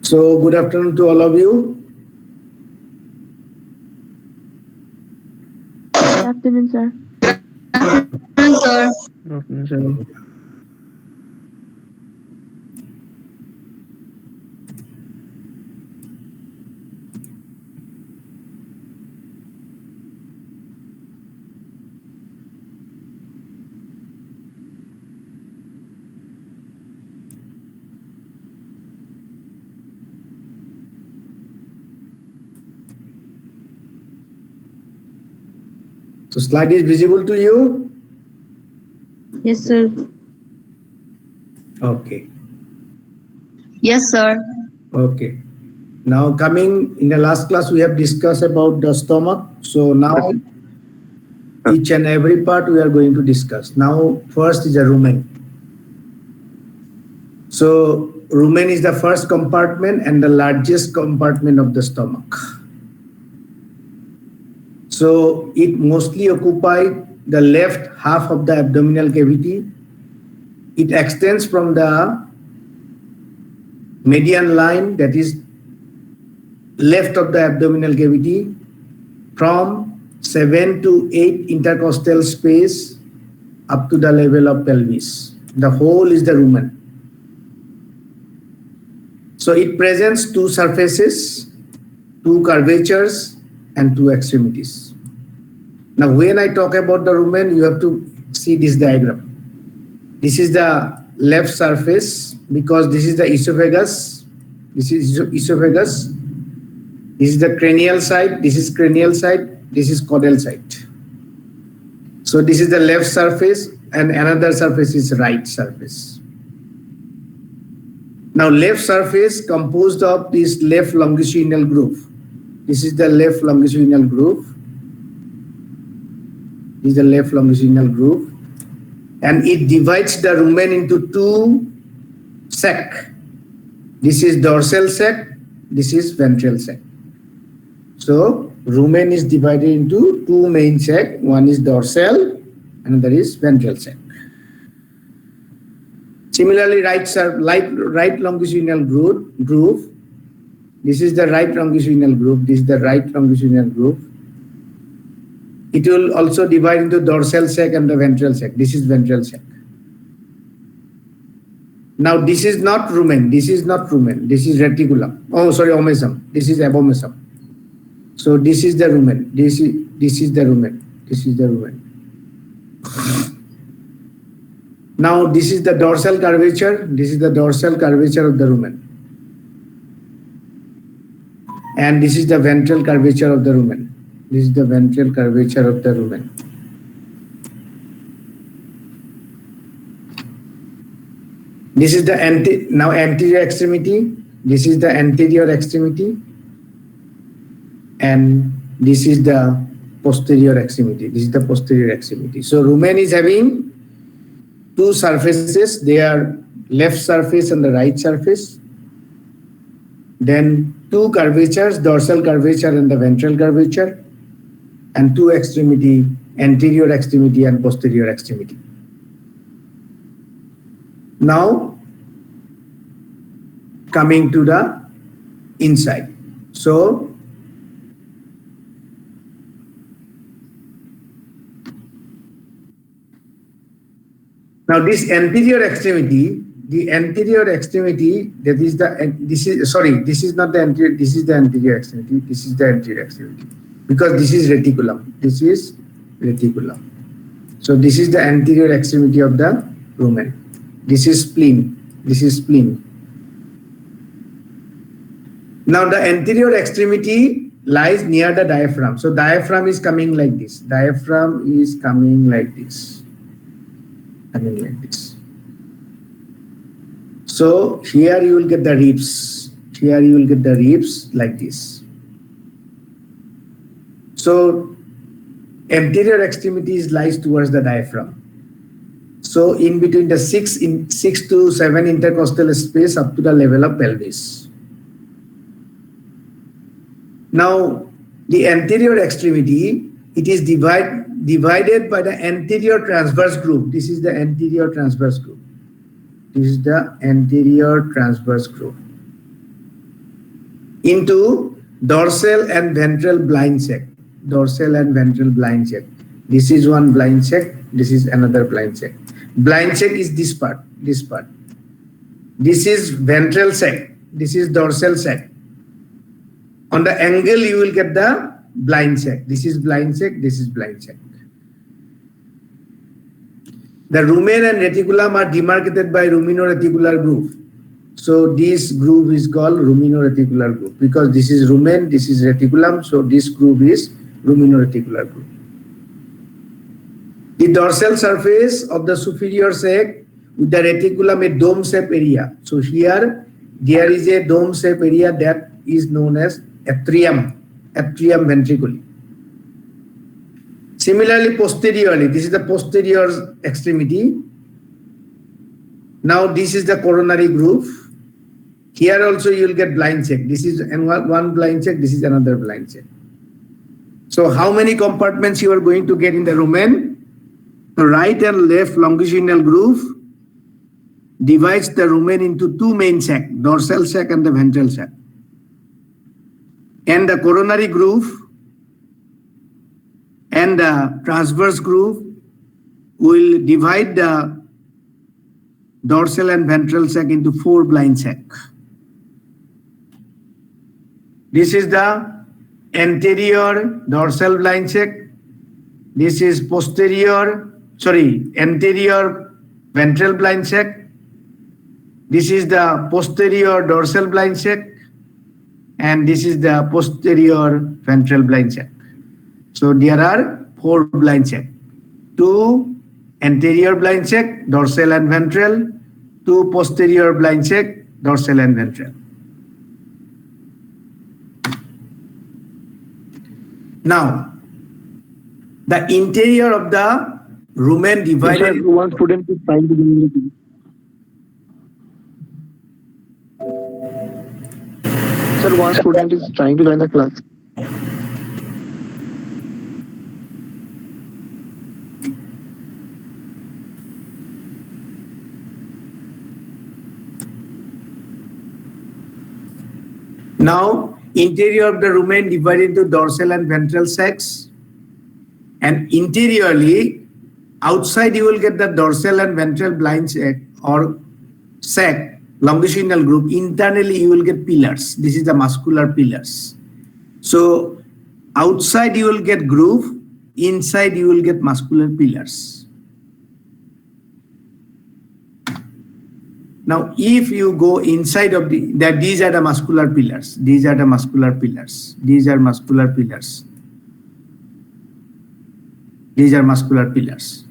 So good afternoon to all of you. Good afternoon, sir. Sir. Good afternoon, sir. So slide is visible to you? Yes, sir. Okay. Yes, sir. Okay. Now coming in the last class we have discussed about the stomach. So now each and every part we are going to discuss. Now first is the rumen. So rumen is the first compartment and the largest compartment of the stomach. So it mostly occupies the left half of the abdominal cavity. It extends from the median line, that is left of the abdominal cavity, from 7 to 8 intercostal space up to the level of pelvis. The whole is the rumen. So it presents two surfaces, two curvatures, and two extremities. Now when I talk about the rumen, you have to see this diagram. This is the left surface because this is the esophagus. This is esophagus. This is the cranial side. This is cranial side. This is caudal side. So this is the left surface and another surface is right surface. Now left surface composed of this left longitudinal groove. This is the left longitudinal groove. This is the left longitudinal groove. And it divides the rumen into two sac. This is dorsal sac. This is ventral sac. So rumen is divided into two main sac. One is dorsal, another is ventral sac. Similarly, right longitudinal groove. This is the right longitudinal groove. This is the right longitudinal groove. It will also divide into dorsal sac and the ventral sac. This is ventral sac. Now this is not rumen. This is not rumen. This is reticulum. Oh, sorry, omasum. This is abomasum. So this is the rumen. This is the rumen. This is the rumen. Now this is the dorsal curvature. This is the dorsal curvature of the rumen. And this is the ventral curvature of the rumen. This is the ventral curvature of the rumen. This is the anterior extremity. This is the anterior extremity. And this is the posterior extremity. This is the posterior extremity. So rumen is having two surfaces. They are left surface and the right surface. Then two curvatures, dorsal curvature and the ventral curvature. And two extremity, anterior extremity and posterior extremity. Now coming to the inside. So now this anterior extremity, the anterior extremity, that is the, this is not the anterior, this is the anterior extremity, this is the anterior extremity. Because this is reticulum. This is reticulum. So this is the anterior extremity of the rumen. This is spleen. This is spleen. Now the anterior extremity lies near the diaphragm. So diaphragm is coming like this. Diaphragm is coming like this. Coming like this. So here you will get the ribs. Here you will get the ribs like this. So anterior extremities lies towards the diaphragm. So in between the 6 to 7 intercostal space up to the level of pelvis. Now the anterior extremity, it is divided by the anterior transverse groove. This is the anterior transverse groove. This is the anterior transverse groove. into dorsal and ventral blind sac. Dorsal and ventral blind sac. This is one blind sac. This is another blind sac. Blind sac is this part. This part. This is ventral sac. This is dorsal sac. On the angle, you will get the blind sac. This is blind sac. This is blind sac. The rumen and reticulum are demarcated by ruminoreticular groove. So this groove is called ruminoreticular groove because this is rumen, this is reticulum. So this groove is ruminoreticular groove. The dorsal surface of the superior sac with the reticulum a dome shape area. So here there is a dome shape area that is known as atrium ventriculi. Similarly, posteriorly, this is the posterior extremity. Now this is the coronary groove. Here also you will get blind sac. This is one blind sac, this is another blind sac. So how many compartments you are going to get in the rumen? The right and left longitudinal groove divides the rumen into two main sac, dorsal sac and the ventral sac. And the coronary groove and the transverse groove will divide the dorsal and ventral sac into four blind sac. This is the anterior dorsal blind sac. This is anterior ventral blind sac. This is the posterior dorsal blind sac. And this is the posterior ventral blind sac. So there are four blind sac. Two anterior blind sac, dorsal and ventral. Two posterior blind sac, dorsal and ventral. Now, the interior of the rumen divided. One student is trying to join the class. Sir, one student is trying to join the class. Now, interior of the rumen divided into dorsal and ventral sacs. And interiorly, outside you will get the dorsal and ventral blind sac or sac, longitudinal groove. Internally, you will get pillars. This is the muscular pillars. So, outside you will get groove. Inside you will get muscular pillars. Now, if you go inside of these are the muscular pillars. These are the muscular pillars. These are muscular pillars. These are muscular pillars.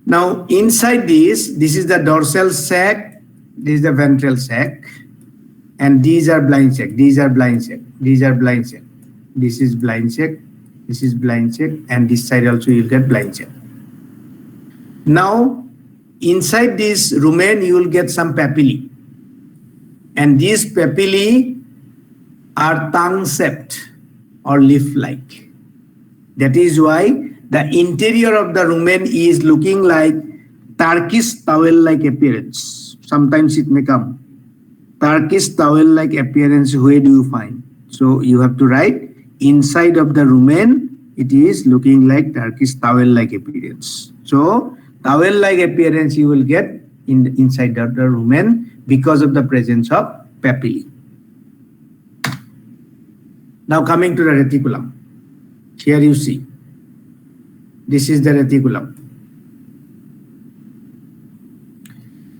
Now, inside this is the dorsal sac. This is the ventral sac. And these are blind sac. These are blind sac. These are blind sac. This is blind sac. This is blind sac. And this side also you'll get blind sac. Now, inside this rumen, you will get some papillae. And these papillae are tongue-shaped or leaf-like. That is why the interior of the rumen is looking like Turkish towel-like appearance. Sometimes it may come. Turkish towel-like appearance, where do you find? So you have to write inside of the rumen, it is looking like Turkish towel-like appearance. So towel-like appearance you will get inside of the rumen because of the presence of papillae. Now coming to the reticulum. Here you see. This is the reticulum.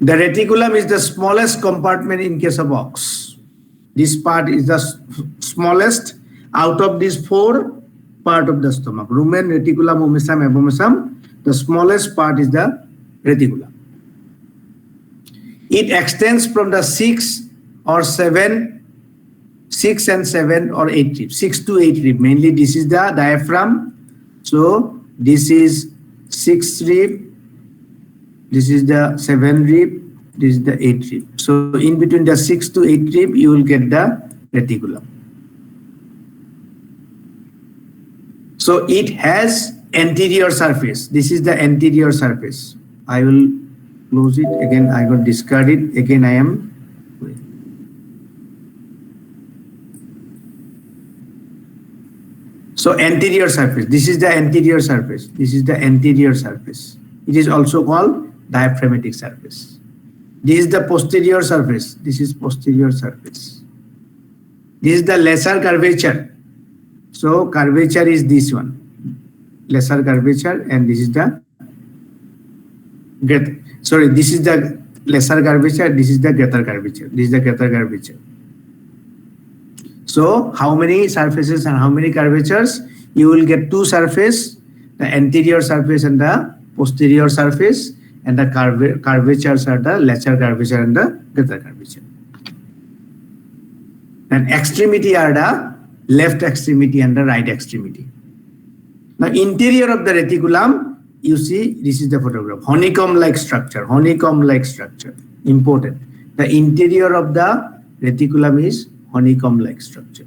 The reticulum is the smallest compartment in case of ox. This part is the smallest out of these four parts of the stomach. Rumen, reticulum, omasum, abomasum. The smallest part is the reticulum. It extends from the 6 and 7 or 8 ribs. 6 to 8 rib. Mainly this is the diaphragm. So this is 6 rib. This is the 7 rib. This is the 8 rib. So in between the 6 to 8 rib, you will get the reticulum. So it has anterior surface. This is the anterior surface. I will close it again. I will discard it again. I am So anterior surface, this is the anterior surface. This is the anterior surface. It is also called diaphragmatic surface. This is the posterior surface. This is posterior surface. This is the lesser curvature. So curvature is this one, lesser curvature, and this is the greater. Sorry, this is the lesser curvature. This is the greater curvature. This is the greater curvature. So how many surfaces and how many curvatures? You will get two surfaces, the anterior surface and the posterior surface, and the curvatures are the lesser curvature and the greater curvature. And extremity are the left extremity and the right extremity. Now interior of the reticulum, you see this is the photograph, honeycomb-like structure, honeycomb-like structure, important. The interior of the reticulum is honeycomb-like structure.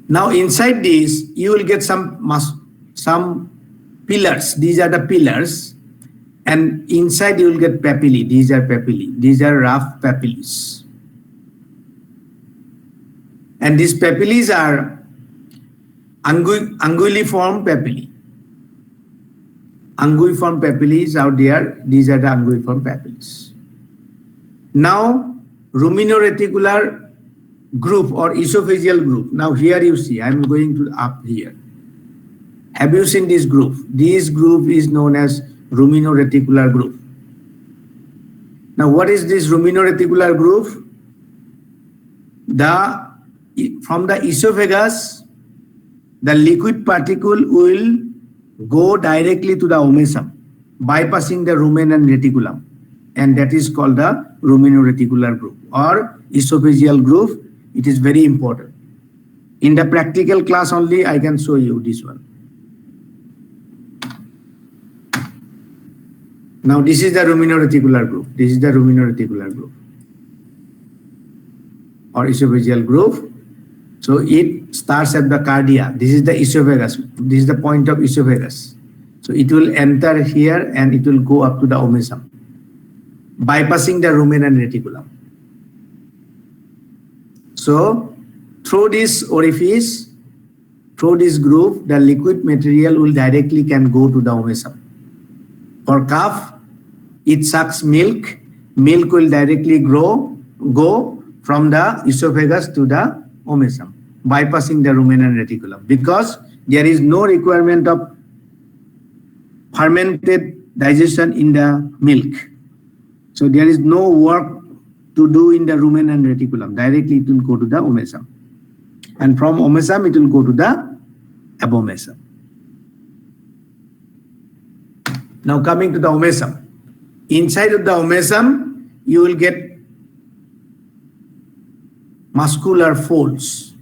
Now inside this, you will get some pillars. These are the pillars, and inside you will get papillae. These are papillae. These are rough papillae. And these papillae are anguilliform papillae. Anguilliform papillae out there. These are the anguilliform papillae. Now, ruminoreticular group or esophageal group. Now here you see, I am going to up here. Have you seen this group? This group is known as ruminoreticular group. Now what is this ruminoreticular group? From the esophagus, the liquid particle will go directly to the omasum, bypassing the rumen and reticulum, and that is called the ruminoreticular group or esophageal group. It is very important. In the practical class only, I can show you this one. Now this is the ruminoreticular group. This is the ruminoreticular group or esophageal group. So it starts at the cardia. This is the esophagus. This is the point of esophagus. So it will enter here and it will go up to the omasum, bypassing the rumen and reticulum. So through this orifice, through this groove, the liquid material will directly can go to the omasum. For calf, it sucks milk. Milk will directly go from the esophagus to the omasum, bypassing the rumen and reticulum, because there is no requirement of fermented digestion in the milk. So there is no work to do in the rumen and reticulum. Directly it will go to the omasum. And from omasum it will go to the abomasum. Now coming to the omasum. Inside of the omasum, you will get muscular folds.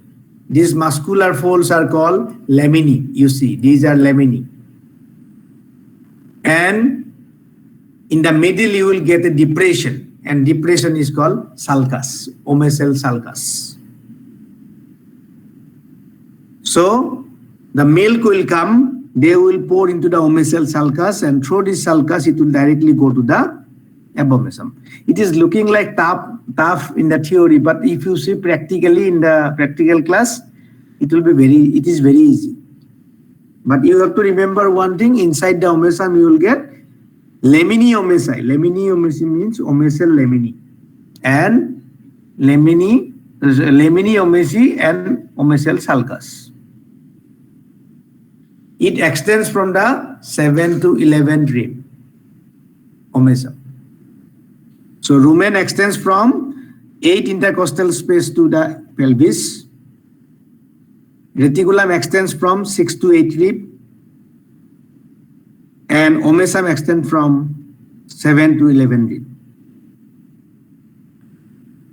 These muscular folds are called laminae. You see, these are laminae. And in the middle, you will get a depression. And depression is called sulcus, omasal sulcus. So the milk will come, they will pour into the omasal sulcus, and through this sulcus, it will directly go to the abomasum. It is looking like tough in the theory, but if you see practically in the practical class, it is very easy. But you have to remember one thing, inside the omasum, you will get laminae omasi. Laminae omasi means omasal laminae. And laminae omasi and omasal sulcus. It extends from the 7 to 11 rib, omasum. So rumen extends from 8 intercostal space to the pelvis. Reticulum extends from 6 to 8 rib. And omasum extends from 7 to 11 rib.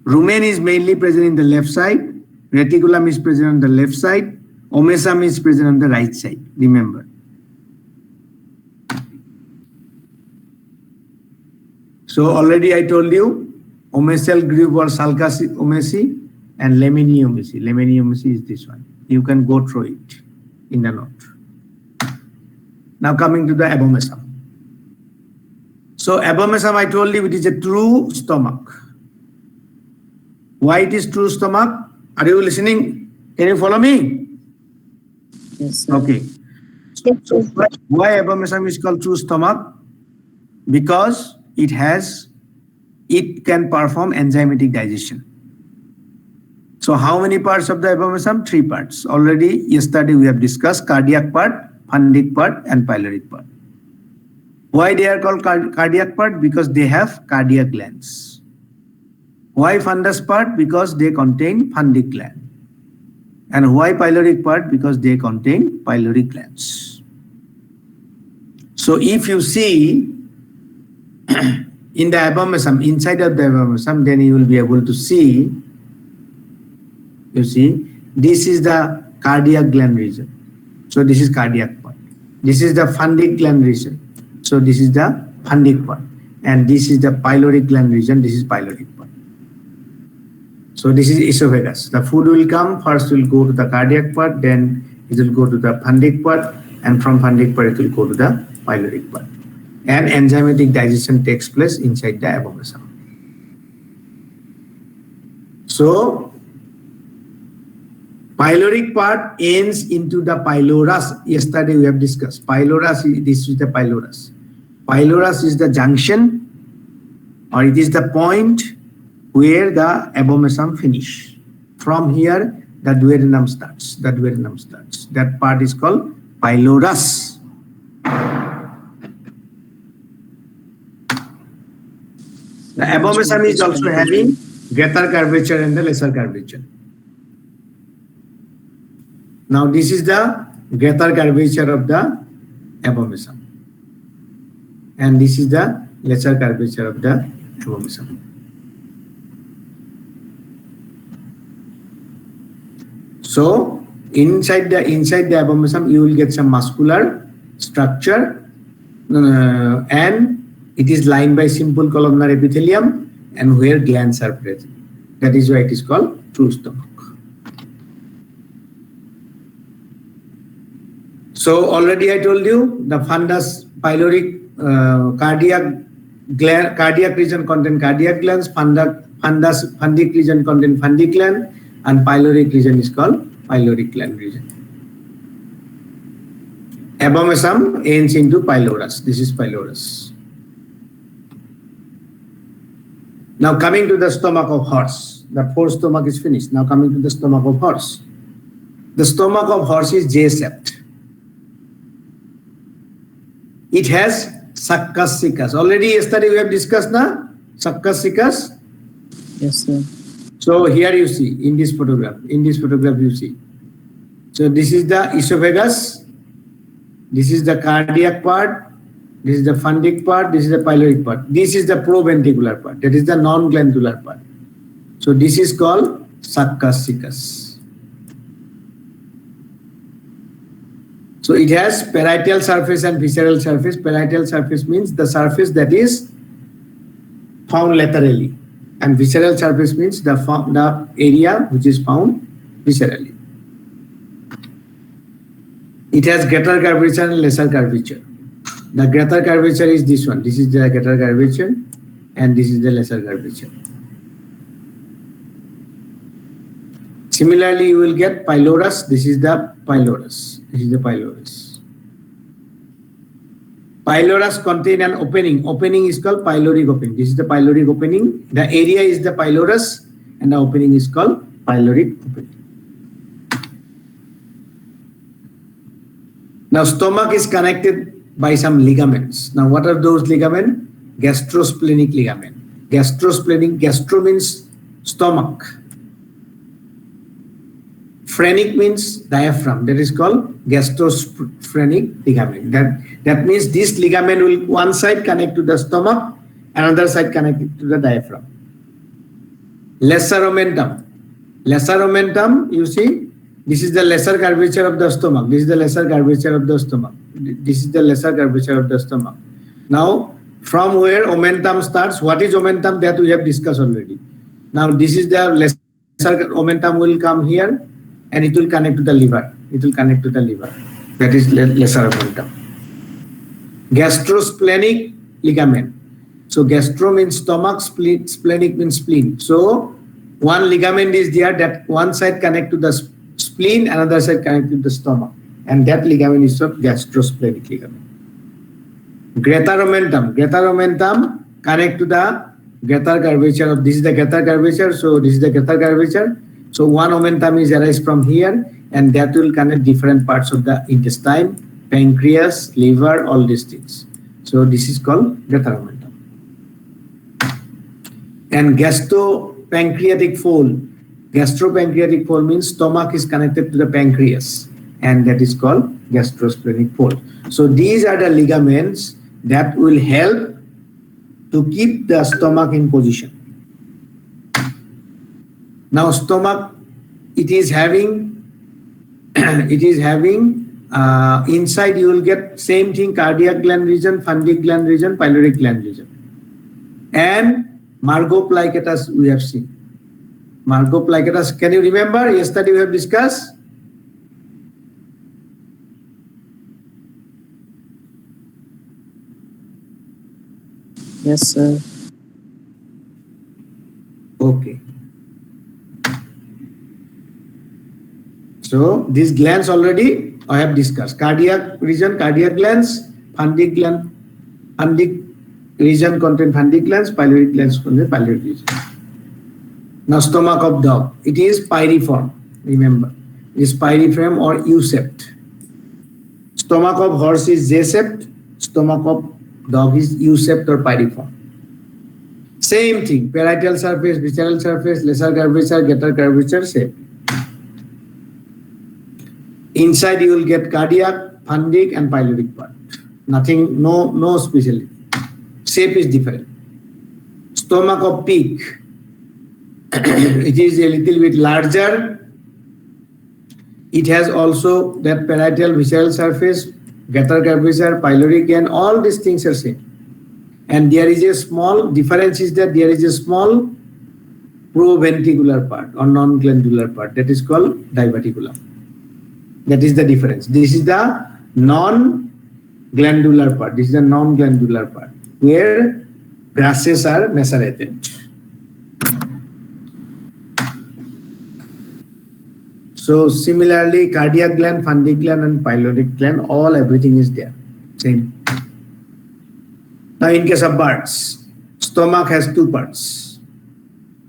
Rumen is mainly present in the left side. Reticulum is present on the left side. Omasum is present on the right side. Remember. So already I told you, omasal group or sulcus omasi and laminae omasi. Laminae omasi is this one. You can go through it in the note. Now coming to the abomasum. So abomasum, I told you, it is a true stomach. Why it is true stomach? Are you listening? Can you follow me? Yes, sir. Okay. So why abomasum is called true stomach? Because it can perform enzymatic digestion. So how many parts of the abomasum? 3 parts. Already yesterday we have discussed cardiac part, fundic part, and pyloric part. Why they are called cardiac part? Because they have cardiac glands. Why fundus part? Because they contain fundic gland. And why pyloric part? Because they contain pyloric glands. So if you see in the abomasum, inside of the abomasum, then you will be able to see, you see, this is the cardiac gland region. So this is cardiac part. This is the fundic gland region. So this is the fundic part. And this is the pyloric gland region. This is pyloric part. So this is esophagus. The food will come, first will go to the cardiac part, then it will go to the fundic part, and from fundic part it will go to the pyloric part. And enzymatic digestion takes place inside the abomasum. So pyloric part ends into the pylorus. Yesterday we have discussed. Pylorus, this is the pylorus. Pylorus is the junction, or it is the point where the abomasum finish. From here, the duodenum starts. The duodenum starts. That part is called pylorus. The abomasum is also having greater curvature and the lesser curvature. Now this is the greater curvature of the abomasum. And this is the lesser curvature of the abomasum. So inside the abomasum, you will get some muscular structure, and it is lined by simple columnar epithelium, and where glands are present. That is why it is called true stomach. So already I told you the fundus, pyloric, cardiac region contain cardiac glands, fundic region contain fundic gland, and pyloric region is called pyloric gland region. Abomasum ends into pylorus. This is pylorus. Now coming to the stomach of horse. The fourth stomach is finished. Now coming to the stomach of horse. The stomach of horse is J-shaped. It has succus cecus. Already yesterday we have discussed the succus cecus. Yes, sir. So here you see in this photograph. In this photograph you see. So this is the esophagus. This is the cardiac part. This is the fundic part. This is the pyloric part. This is the proventricular part. That is the non-glandular part. So this is called succus cecus. So it has parietal surface and visceral surface. Parietal surface means the surface that is found laterally, and visceral surface means the area which is found viscerally. It has greater curvature and lesser curvature. The greater curvature is this one. This is the greater curvature, and this is the lesser curvature. Similarly, you will get pylorus. This is the pylorus. This is the pylorus. Pylorus contain an opening. Opening is called pyloric opening. This is the pyloric opening. The area is the pylorus, and the opening is called pyloric opening. Now, stomach is connected by some ligaments. Now, what are those ligaments? Gastrosplenic ligament. Gastrosplenic, gastro means stomach. Phrenic means diaphragm. That is called gastrosplenic ligament. That means this ligament will one side connect to the stomach, another side connected to the diaphragm. Lesser omentum. Lesser omentum, you see, this is the lesser curvature of the stomach. This is the lesser curvature of the stomach. This is the lesser curvature of the stomach. Now, from where omentum starts, what is omentum? That we have discussed already. Now, this is the lesser omentum will come here, and it will connect to the liver. It will connect to the liver. That is lesser omentum. Gastrosplenic ligament. So, gastro means stomach, splenic means spleen. So, One ligament is there that one side connect to the spleen, another side connect to the stomach, and that ligament is called gastrosplenic ligament. Greater omentum connect to the greater curvature of, this is the greater curvature, so this is the greater curvature. So one omentum is arise from here, and that will connect different parts of the intestine, pancreas, liver, all these things. So this is called greater omentum. And gastropancreatic fold means stomach is connected to the pancreas, and that is called gastrosplenic fold. So these are the ligaments that will help to keep the stomach in position. Now stomach, it is having inside you will get same thing: cardiac gland region, fundic gland region, pyloric gland region, and Margo plicatus we have seen. Margo plicatus, can you remember? Yesterday we have discussed. Yes, sir. Okay. So these glands already I have discussed. Cardiac region, cardiac glands, fundic region contain fundic glands, pyloric glands contain pyloric region. Now stomach of dog, it is pyriform. Remember, it is pyriform or U-shaped. Stomach of horse is J-shaped. Stomach of dog is U-shaped or pyriform. Same thing: parietal surface, visceral surface, lesser curvature, greater curvature, shape. Inside you will get cardiac, fundic, and pyloric part. Nothing, no specialty. Shape is different. Stomach of pig, it is a little bit larger. It has also that parietal, visceral surface, greater curvature, pyloric, and all these things are same. And there is a small difference, is that there is a small proventricular part or non-glandular part that is called diverticulum. That is the difference. This is the non-glandular part. This is the non-glandular part where grasses are macerated. So similarly, cardiac gland, fundic gland, and pyloric gland, all everything is there. Same. Now in case of birds, stomach has two parts.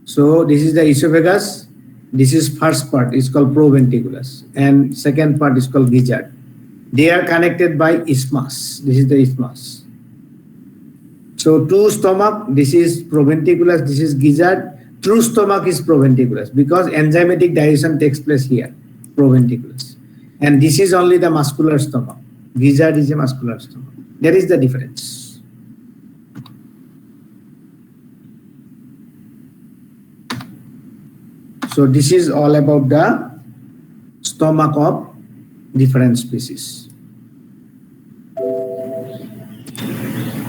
So this is the esophagus. This is first part, is called proventriculus, and second part is called gizzard. They are connected by isthmus. This is the isthmus. So true stomach, this is proventriculus, this is gizzard. True stomach is proventriculus because enzymatic digestion takes place here, proventriculus. And this is only the muscular stomach. Gizzard is a muscular stomach. That is the difference. So this is all about the stomach of different species.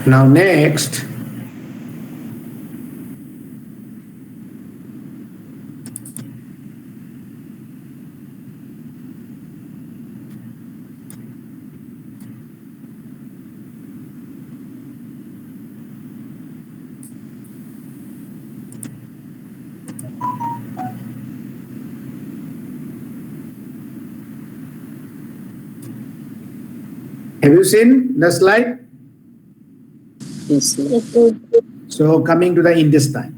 Now next, have you seen the slide? Yes, sir. Yes, sir. So coming to the intestine.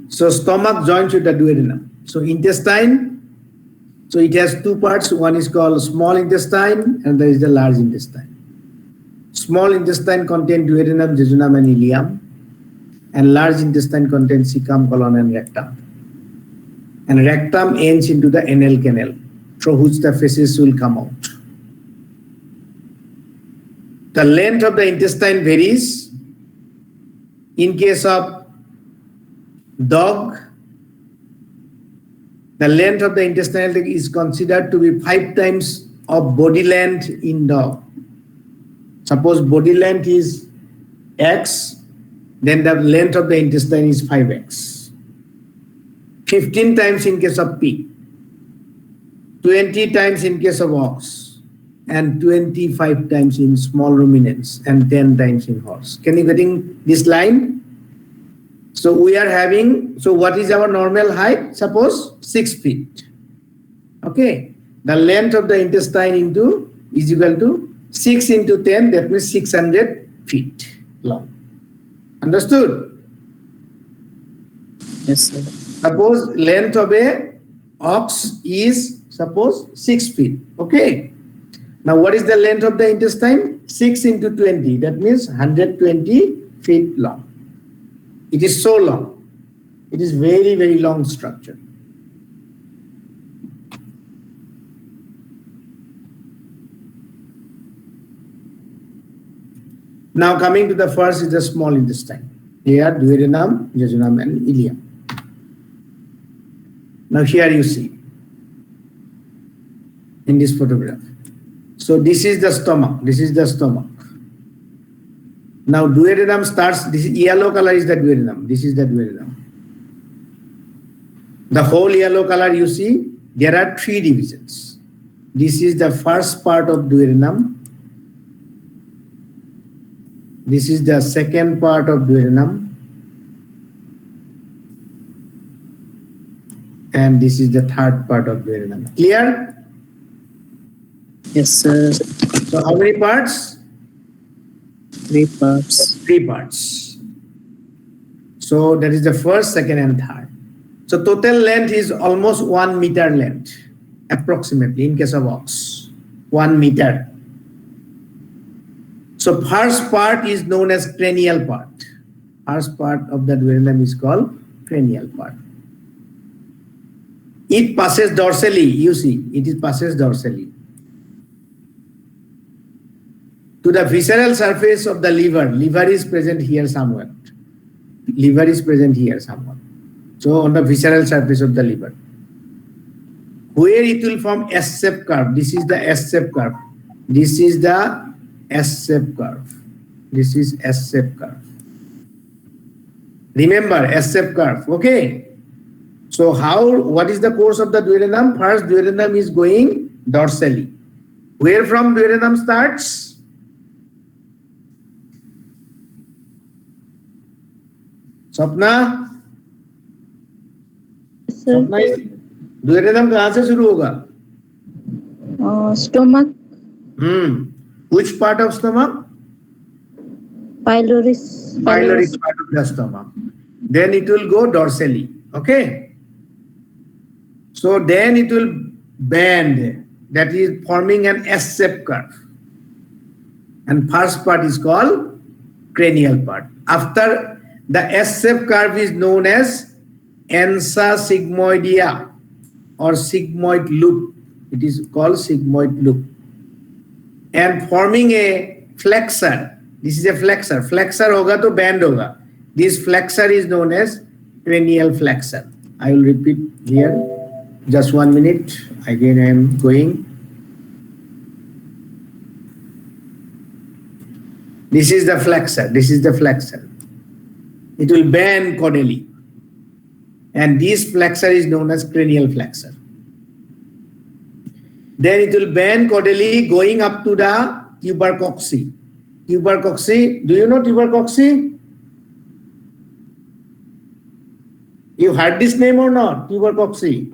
So stomach joins with the duodenum. So intestine, so it has two parts. One is called small intestine and there is the large intestine. Small intestine contains duodenum, jejunum, and ileum. And large intestine contains cecum, colon, and rectum. And rectum ends into the anal canal, through which the feces will come out. The length of the intestine varies. In case of dog, the length of the intestinal tract is considered to be 5 times of body length in dog. Suppose body length is X, then the length of the intestine is 5X. 15 times in case of pig, 20 times in case of ox, and 25 times in small ruminants, and 10 times in horse. Can you getting this line? So we are having, so what is our normal height? Suppose 6 feet. Okay. The length of the intestine is equal to 6 into 10, that means 600 feet long. Understood? Yes, sir. Suppose length of a ox is suppose 6 feet. Okay. Now what is the length of the intestine? 6 into 20. That means 120 feet long. It is so long. It is very, very long structure. Now coming to the first is the small intestine. Here duodenum, jejunum and ileum. Now here you see in this photograph. So this is the stomach. This is the stomach. Now duodenum starts, this yellow color is the duodenum. This is the duodenum. The whole yellow color you see, there are 3 divisions. This is the first part of duodenum. This is the second part of duodenum. And this is the third part of duodenum. Clear? Yes, sir. So how many parts? 3 parts. 3 parts. So that is the first, second and third. So total length is almost 1 meter length, approximately in case of ox, 1 meter. So first part is known as cranial part. First part of the duodenum is called cranial part. It passes dorsally, you see, it passes dorsally to the visceral surface of the liver. Liver is present here somewhere. Liver is present here somewhere. So on the visceral surface of the liver, where it will form S-shaped curve. This is the S-shaped curve. This is the S-shaped curve. This is S-shaped curve. Remember S-shaped curve. Okay. So what is the course of the duodenum? First, duodenum is going dorsally. Where from duodenum starts? Sapna? सपना duodenum कहाँ से शुरू होगा? Stomach. Which part of stomach? Pylorus. Pyloric part of the stomach. Then it will go dorsally. Okay. So then it will bend. That is forming an S-shaped curve. And first part is called cranial part. After the S-shaped curve is known as ansa sigmoidea or sigmoid loop. It is called sigmoid loop. And forming a flexor. This is a flexor. Flexor hoga to bend hoga. This flexor is known as cranial flexor. I will repeat here. Just 1 minute. Again I am going. This is the flexor. This is the flexor. It will bend caudally. And this flexor is known as cranial flexor. Then it will bend caudally going up to the tubercocci. Tubercocci, do you know tubercocci? You heard this name or not? Tubercocci.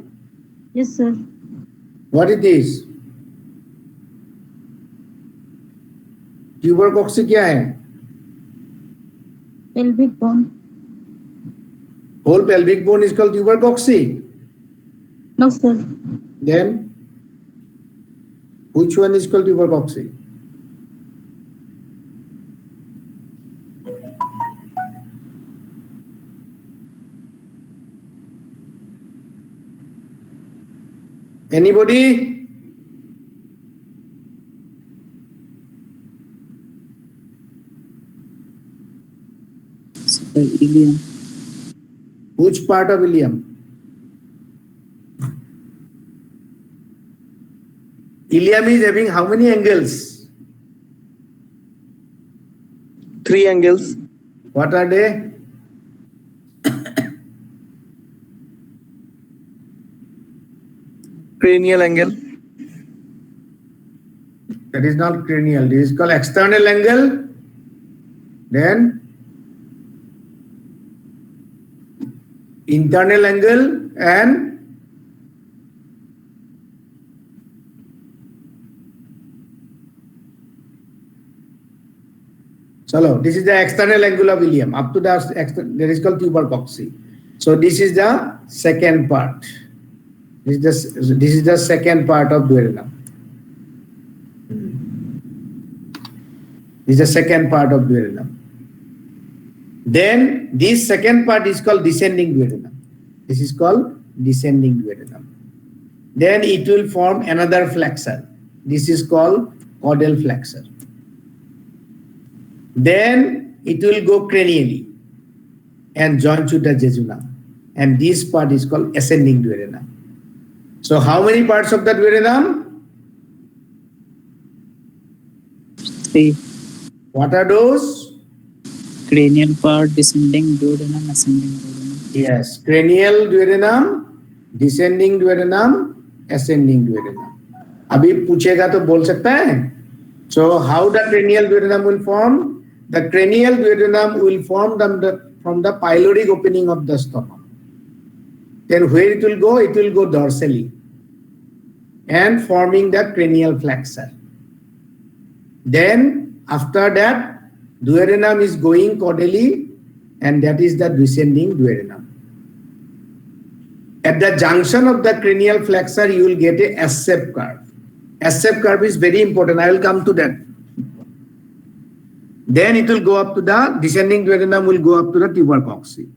Yes, sir. What it is? Tubercocci क्या है? Pelvic bone. Whole pelvic bone is called tubercocci. No, sir. Then, which one is called tubercocci? Anybody? Ileum. Which part of ileum? Ileum is having how many angles? 3 angles. What are they? Cranial angle. That is not cranial. This is called external angle. Then internal angle and Chalo, this is the external angle of ilium. Up to that is called tubercocci. So this is the second part. This is the second part of duodenum. This is the second part of duodenum. Then this second part is called descending duodenum. This is called descending duodenum. Then it will form another flexure. This is called caudal flexure. Then it will go cranially and join to the jejunum. And this part is called ascending duodenum. So how many parts of the duodenum? 3. What are those? Cranial part, descending duodenum, ascending duodenum. Yes, cranial duodenum, descending duodenum, ascending duodenum. अभी पूछेगा तो बोल सकता है. So how the cranial duodenum will form? The cranial duodenum will form from the pyloric opening of the stomach. Then where it will go? It will go dorsally and forming the cranial flexure. Then after that, duodenum is going caudally, and that is the descending duodenum. At the junction of the cranial flexure, you will get a S-shaped curve. S-shaped curve is very important. I will come to that. Then it will go up to the descending duodenum will go up to the tubercocci.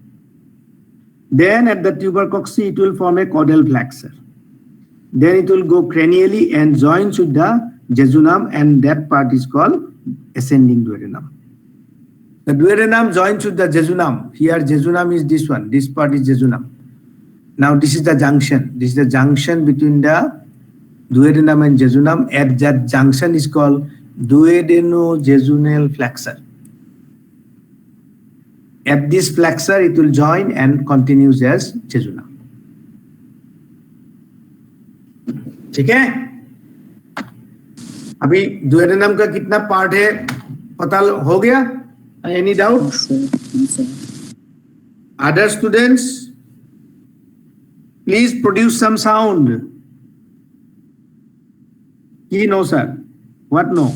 Then at the tubercocci, it will form a caudal flexure. Then it will go cranially and join to the jejunum, and that part is called ascending duodenum. The duodenum joins to the jejunum. Here jejunum is this one. This part is jejunum. Now this is the junction. This is the junction between the duodenum and jejunum. At that junction is called duodenojejunal flexure. At this flexure, it will join and continues as jejunum. ठीक है? अभी duodenum का कितना part है पता हो गया? Any doubt? Yes, sir. Yes, sir. Other students, please produce some sound. No, sir. What no?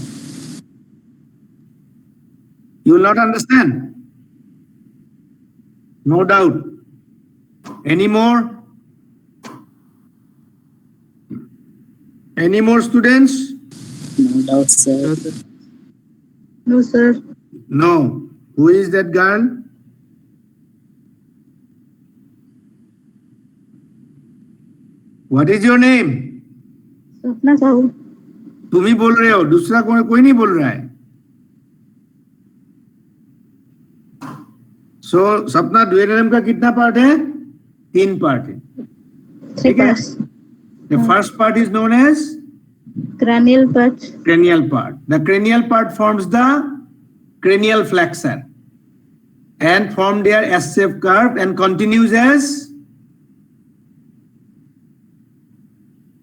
You will not understand? No doubt. Any more? Any more students? No doubt, sir. No, sir. No. Who is that girl? What is your name? Sapna Sahu. तुम ही बोल रहे हो, दूसरा कोई नहीं बोल रहा है. सो सपना duodenum का कितना पार्ट है? 3 पार्ट है. 3 parts. The first part is known as Cranial part. cranial part. The cranial part forms the cranial flexure and form their S-shaped curve and continues as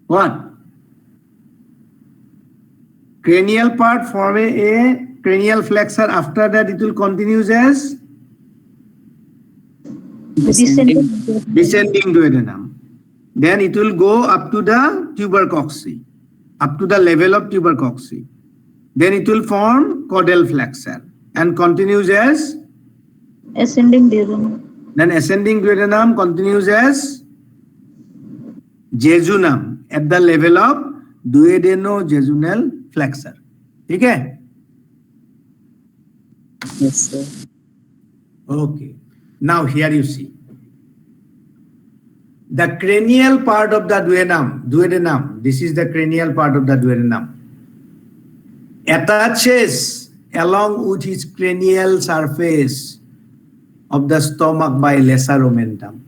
what? Cranial part form a cranial flexure. After that, it will continues as Descending. descending duodenum. Then it will go up to the tubercocci, up to the level of tubercocci. Then it will form caudal flexure and continues as, Ascending duodenum. then ascending duodenum continues as jejunum at the level of duodenojejunal flexure. ठीक है? Yes, sir. Okay. Now here you see. The cranial part of the duodenum, this is the cranial part of the duodenum, attaches along with its cranial surface of the stomach by lesser omentum.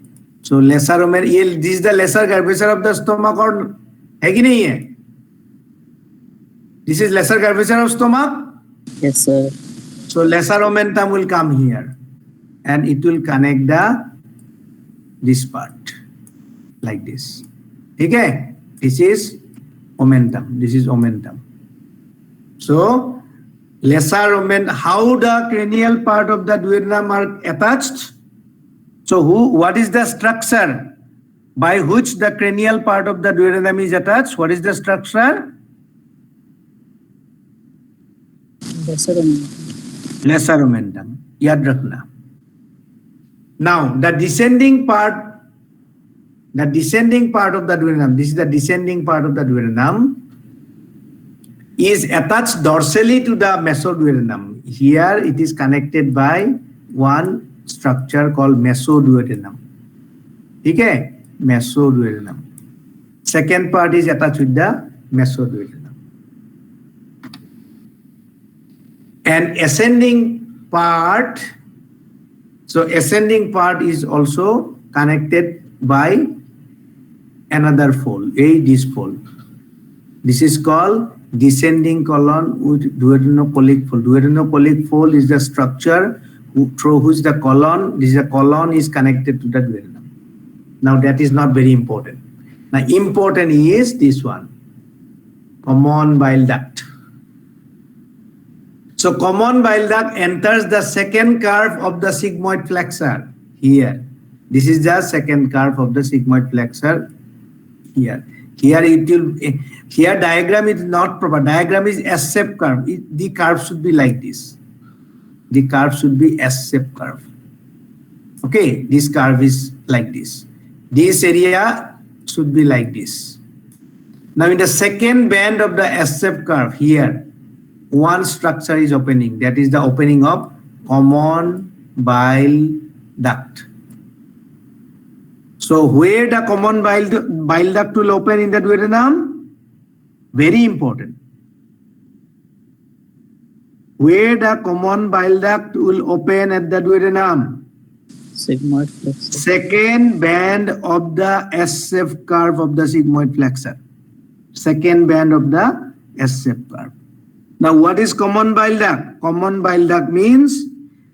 So lesser omentum, this is the lesser curvature of the stomach or है कि नहीं है? This is lesser curvature of stomach. Yes, sir. So lesser omentum will come here and it will connect this part like this. Okay? This is omentum. This is omentum. So lesser omentum, how the cranial part of the duodenum are attached? So what is the structure by which the cranial part of the duodenum is attached? What is the structure? lesser omentum. Lesser omentum. Yad rakhna. Now the descending part of the duodenum, this is the descending part of the duodenum, is attached dorsally to the mesoduodenum. Here it is connected by one structure called mesoduodenum. Okay? Mesoduodenum. Second part is attached with the mesoduodenum. And ascending part, so ascending part is also connected by another fold, this fold. This is called descending colon with duodenocolic fold. Duodenocolic fold is the structure through which the colon, is connected to the duodenum. Now that is not very important. Now important is this one, common bile duct. So common bile duct enters the second curve of the sigmoid flexor here. This is the second curve of the sigmoid flexor here. Here diagram is not proper. Diagram is S-shaped curve. The curve should be like this. The curve should be S-shaped curve. Okay, this curve is like this. This area should be like this. Now in the second band of the S-shaped curve here, one structure is opening. That is the opening of common bile duct. So where the common bile duct will open in the duodenum? Very important. Where the common bile duct will open at the duodenum? Sigmoid flexor. Second band of the S-shaped curve of the sigmoid flexor. Second band of the S-shaped curve. Now what is common bile duct? Common bile duct means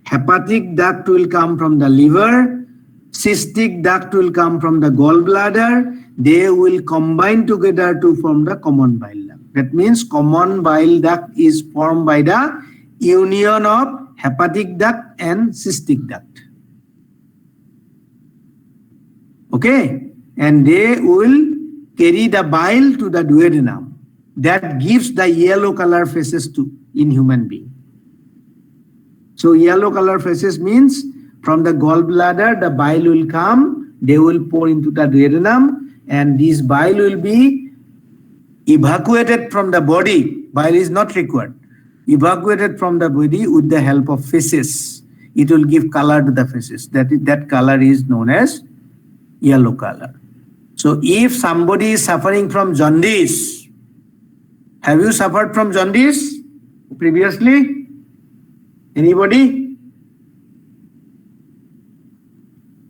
hepatic duct will come from the liver, cystic duct will come from the gallbladder. They will combine together to form the common bile duct. That means common bile duct is formed by the union of hepatic duct and cystic duct. Okay, and they will carry the bile to the duodenum. That gives the yellow color faces in human being. So yellow color faces means from the gallbladder the bile will come, they will pour into the duodenum, and this bile will be evacuated from the body. Bile is not required. Evacuated from the body with the help of feces. It will give color to the feces. That color is known as yellow color. So if somebody is suffering from jaundice, have you suffered from jaundice previously? Anybody?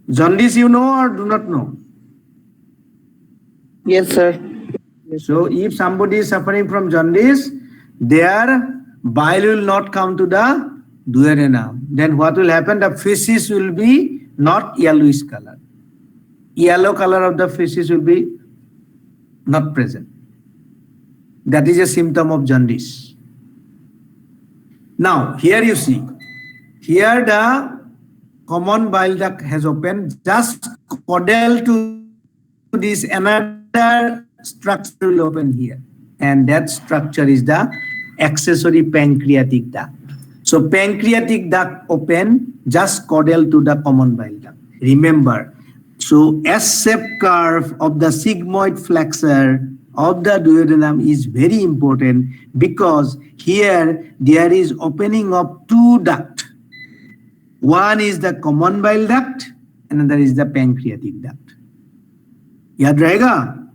Jaundice you know or do not know? Yes, sir. So if somebody is suffering from jaundice, their bile will not come to the duodenum. Then what will happen? The feces will be not yellowish color. Yellow color of the feces will be not present. That is a symptom of jaundice. Now, here you see, here the common bile duct has opened, just caudal to this another structure will open here. And that structure is the accessory pancreatic duct. So pancreatic duct open just caudal to the common bile duct. Remember, so S-shaped curve of the sigmoid flexor of the duodenum is very important because here there is opening of two ducts. One is the common bile duct, another is the pancreatic duct. Yaad rahega?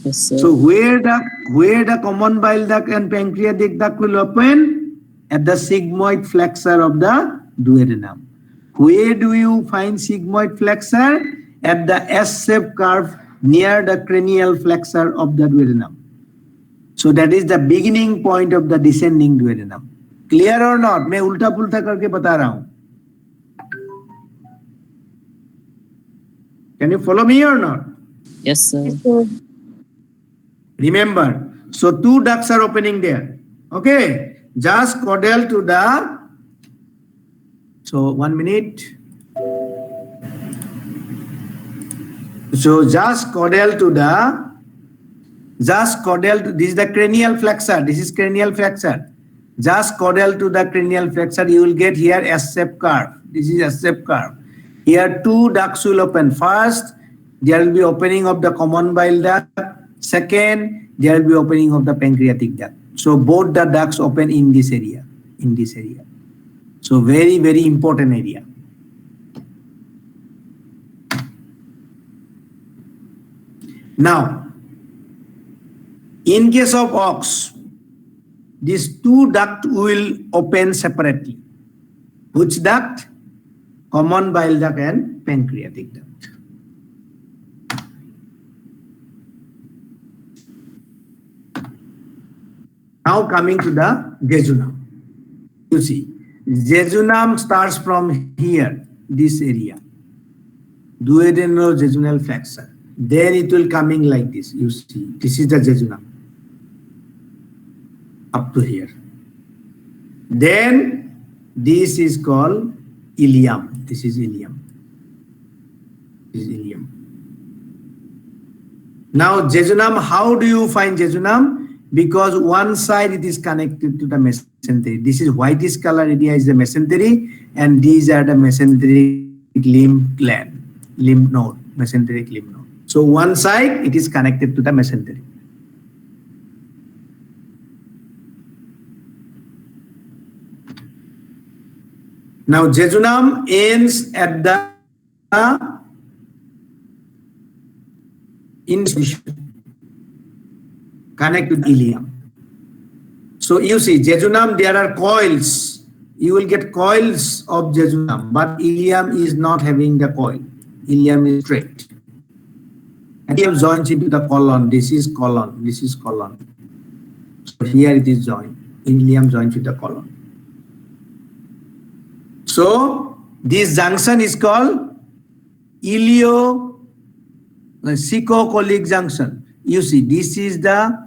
Yes, sir. So where the common bile duct and pancreatic duct will open? At the sigmoid flexor of the duodenum. Where do you find sigmoid flexor? At the S-shaped curve near the cranial flexor of the duodenum. So that is the beginning point of the descending duodenum. Clear or not? मैं उल्टा पुल्टा करके बता रहा हूं. Can you follow me or not? Yes, sir. Remember, so two ducts are opening there. Okay, just caudal to the. So 1 minute. So just caudal to this is the cranial flexor. This is cranial flexor. Just caudal to the cranial flexor, you will get here S-shaped curve. This is S-shaped curve. Here two ducts will open. First, there will be opening of the common bile duct. Second, there will be opening of the pancreatic duct. So both the ducts open in this area. So very, very important area. Now, in case of ox, these two ducts will open separately. Which duct? Common bile duct and pancreatic duct. Now coming to the jejunum. You see, jejunum starts from here, this area. Duodenojejunal flexor. Then it will coming like this. You see, this is the jejunum. Up to here. Then this is called ileum. This is ileum. This is ileum. Now jejunum, how do you find jejunum? Because one side it is connected to the mesentery. This is whitish color area is the mesentery, and these are the mesenteric lymph gland, lymph node, mesenteric lymph node. So one side it is connected to the mesentery. Now jejunum ends at the incision, connect with ileum. So you see jejunum, there are coils. You will get coils of jejunum, but ileum is not having the coil. Ileum is straight. Ileum joins into the colon. This is colon. This is colon. So here it is joined. Ileum joins with the colon. So this junction is called ileo-cecocolic junction. You see, this is the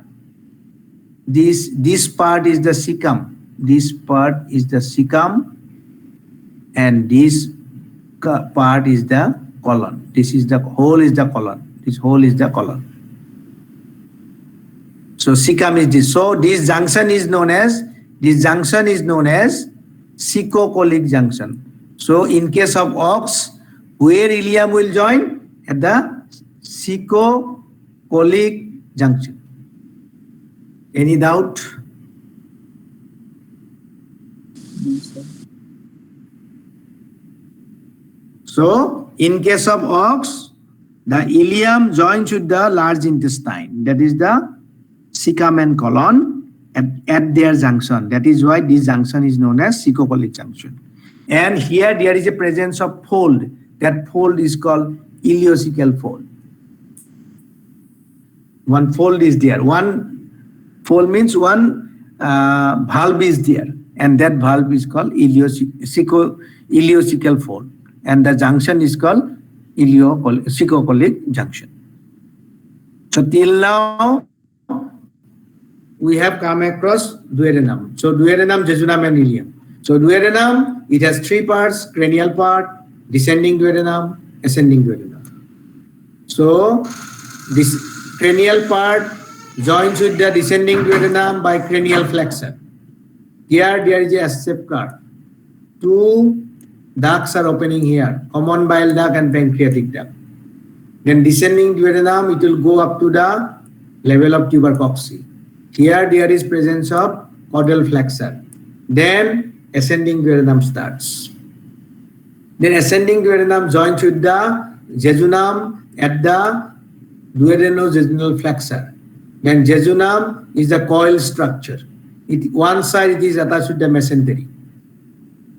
this part is the cecum. This part is the cecum, and this part is the colon. This is the whole is the colon. This whole is the colon. So cecum is this. So this junction is known as cecocolic junction. So in case of ox, where ileum will join? At the cecocolic junction. Any doubt? No, sir. So in case of ox, the ileum joins with the large intestine. That is the cecum and colon at their junction. That is why this junction is known as cecocolic junction. And here there is a presence of fold. That fold is called ileocecal fold. One fold is there. One fold means one valve is there, and that valve is called ileocecal fold, and the junction is called cecocolic junction. So till now we have come across duodenum. So duodenum, jejunum, and ileum. So duodenum, it has three parts: cranial part, descending duodenum, ascending duodenum. So this cranial part joins with the descending duodenum by cranial flexor. Here there is a S-shaped curve. Two ducts are opening here, common bile duct and pancreatic duct. Then descending duodenum, it will go up to the level of tubercocci. Here there is presence of caudal flexor. Then ascending duodenum starts. Then ascending duodenum joins with the jejunum at the duodenojejunal flexor. Then jejunum is the coil structure. One side it is attached with the mesentery.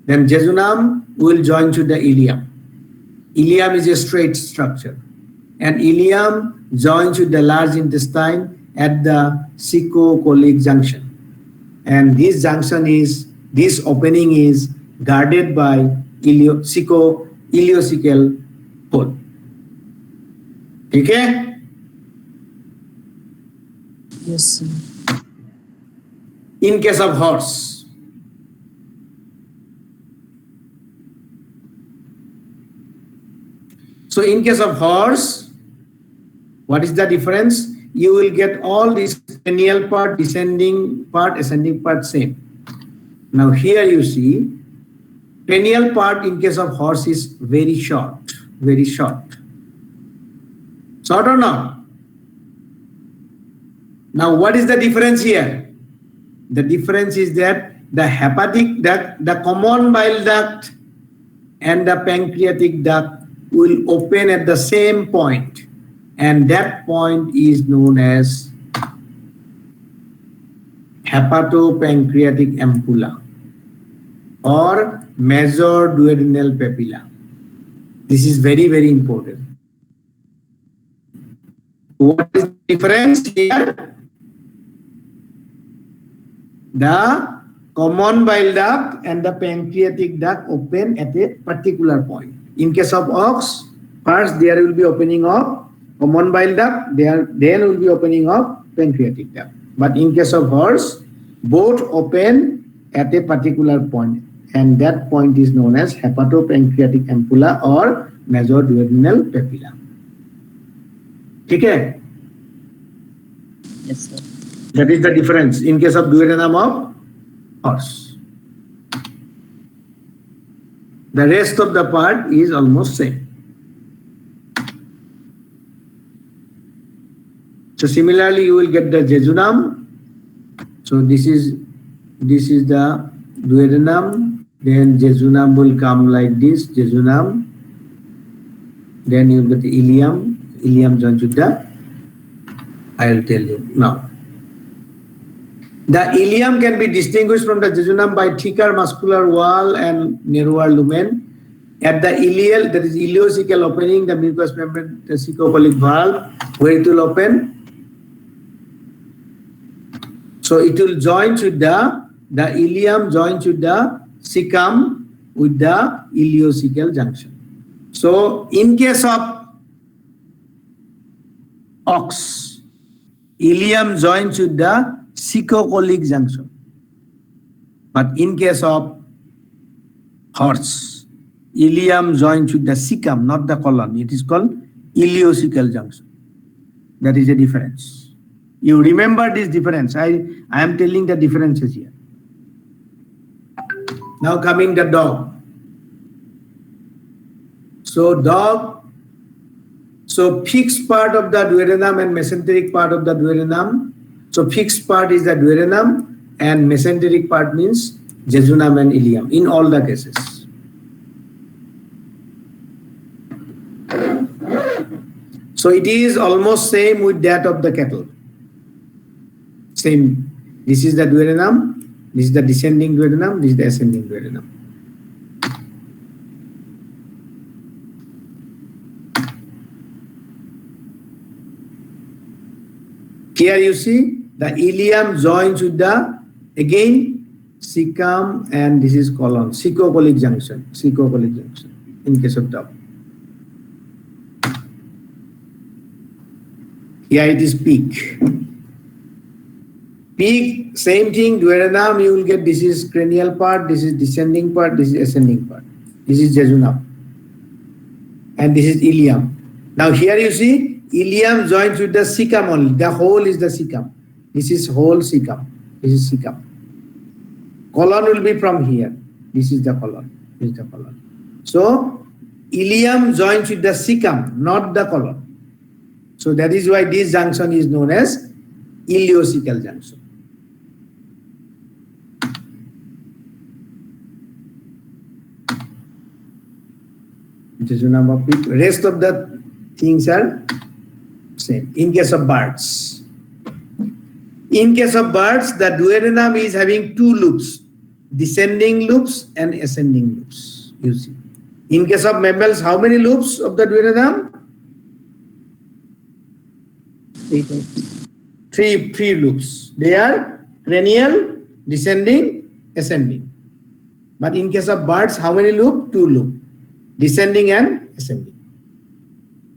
Then jejunum will join to the ileum. Ileum is a straight structure, and ileum joins with the large intestine at the cecocolic junction. And this opening is guarded by ileocecal fold. Okay? Yes, sir. In case of horse, so in case of horse, What is the difference? You will get all this cranial part, descending part, ascending part same. Now here you see cranial part in case of horse is very short, very short. Short or not? Now what is the difference here? The difference is that the hepatic duct, the common bile duct and the pancreatic duct will open at the same point, and that point is known as hepatopancreatic ampulla or major duodenal papilla. This is very, very important. What is the difference here? The common bile duct and the pancreatic duct open at a particular point. In case of ox, first there will be opening of common bile duct, then will be opening of pancreatic duct. But in case of horse, both open at a particular point, and that point is known as hepatopancreatic ampulla or major duodenal papilla. Okay? Yes, sir. That is the difference in case of duodenum of horse. The rest of the part is almost same. So similarly, you will get the jejunum. So this is the duodenum. Then jejunum will come like this, jejunum. Then you get the ileum. Ileum joined with the. I will tell you now. The ileum can be distinguished from the jejunum by thicker muscular wall and narrower lumen. At the ileal, that is ileocecal opening, the mucous membrane, the cecocolic valve, where it will open. So it will join with the ileum joins with the cecum with the ileocecal junction. So in case of ox, ileum joins with the cecocolic junction. But in case of horse, ileum joins with the cecum, not the colon. It is called ileocecal junction. That is a difference. You remember this difference. I am telling the differences here. Now coming the dog. So dog, so fixed part of the duodenum and mesenteric part of the duodenum. So fixed part is the duodenum and mesenteric part means jejunum and ileum in all the cases. So it is almost same with that of the cattle. Same. This is the duodenum, this is the descending duodenum, this is the ascending duodenum. Here you see the ileum joins with the, again, cecum, and this is colon, cecocolic junction, in case of dog. Here it is peak. Peak, same thing, duodenum, you will get this is cranial part, this is descending part, this is ascending part. This is jejunum. And this is ileum. Now here you see, ileum joins with the cecum only. The whole is the cecum. This is whole cecum. This is cecum. Colon will be from here. This is the colon. This is the colon. So, ileum joins with the cecum, not the colon. So that is why this junction is known as ileocecal junction. Jejunum of peak. Rest of the things are same. In case of birds. In case of birds, the duodenum is having two loops, descending loops and ascending loops. You see. In case of mammals, how many loops of the duodenum? Three loops. They are cranial, descending, ascending. But in case of birds, how many loops? Two loops. Descending and ascending.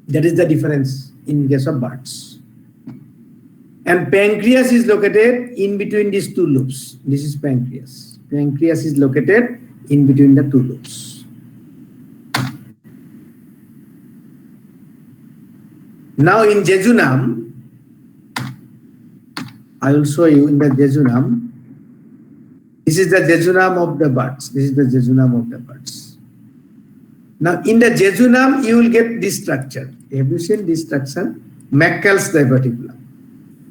That is the difference in case of birds. And pancreas is located in between these two loops. This is pancreas. Pancreas is located in between the two loops. Now in jejunum, I will show you in the jejunum. This is the jejunum of the birds. This is the jejunum of the birds. Now in the jejunum, you will get this structure. Have you seen this structure? Meckel's diverticulum.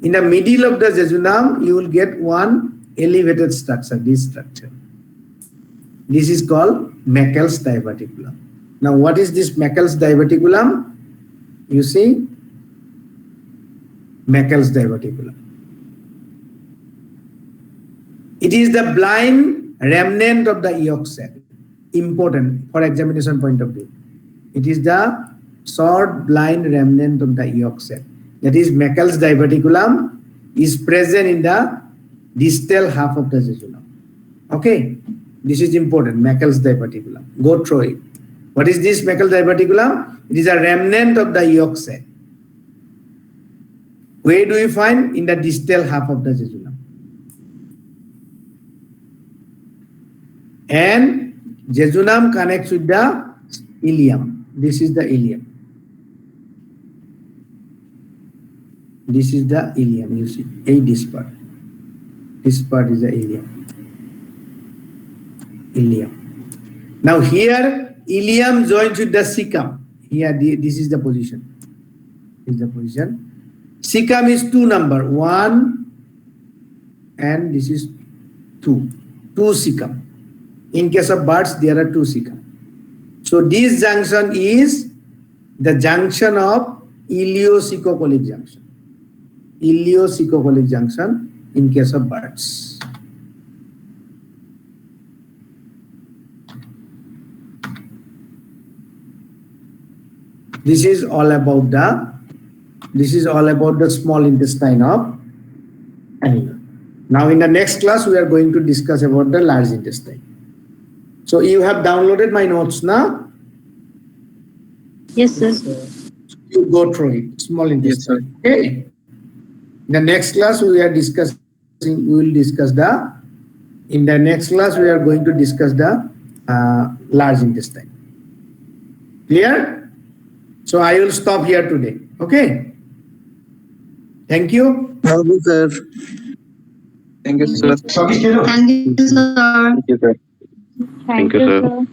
In the middle of the jejunum, you will get one elevated structure, this structure. This is called Meckel's diverticulum. Now what is this Meckel's diverticulum? You see, Meckel's diverticulum. It is the blind remnant of the yolk sac. Important for examination point of view. It is the short blind remnant of the yolk sac. That is Meckel's diverticulum is present in the distal half of the jejunum. Okay, this is important. Meckel's diverticulum. Go through it. What is this Meckel's diverticulum? It is a remnant of the yolk sac. Where do you find? In the distal half of the jejunum. And jejunum connects with the ileum. This is the ileum. This is the ileum, you see, this part. This part is the ileum. Ileum. Now here, ileum joins with the cecum. Here, this is the position. This is the position. Cecum is 2 number, 1 and this is 2. 2 cecum. In case of birds, there are 2 cecum. So this junction is the junction of iliocecocolic junction. Iliocecocolic junction in case of birds. This is all about the small intestine of animal. Now in the next class we are going to discuss about the large intestine. So you have downloaded my notes now? Yes, sir. You go through it. Small intestine. Yes, okay. In the next class we will discuss the large intestine. Clear? So I will stop here today. Okay. Thank you. Thank you, sir. Thank you, sir. Thank you, sir. Thank you, sir. Thank you, sir.